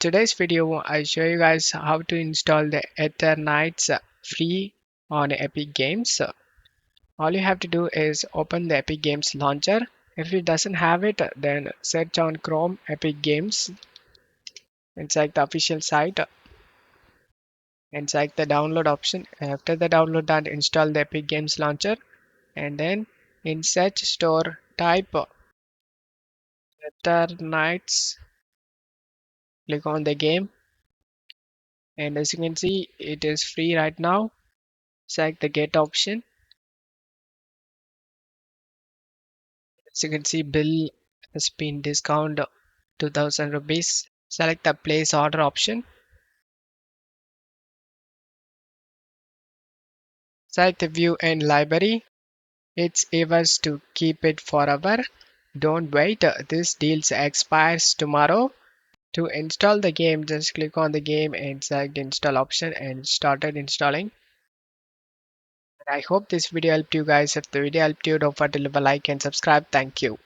Today's video I show you guys how to install the Eternights free on Epic Games. All you have to do is open the Epic Games launcher. If it doesn't have it, then search on Chrome Epic Games inside the official site, inside the download option. After the download that, install the Epic Games launcher, and then in search store type Eternights, click on the game, and as you can see it is free right now. Select the get option. As you can see, bill has been discounted 2000 rupees. Select the place order option. Select the view and library. It's yours to keep it forever. Don't wait. This deal expires tomorrow. To install the game, just click on the game and select the install option and started installing. I hope this video helped you guys. If the video helped you, don't forget to leave a like and subscribe. Thank you.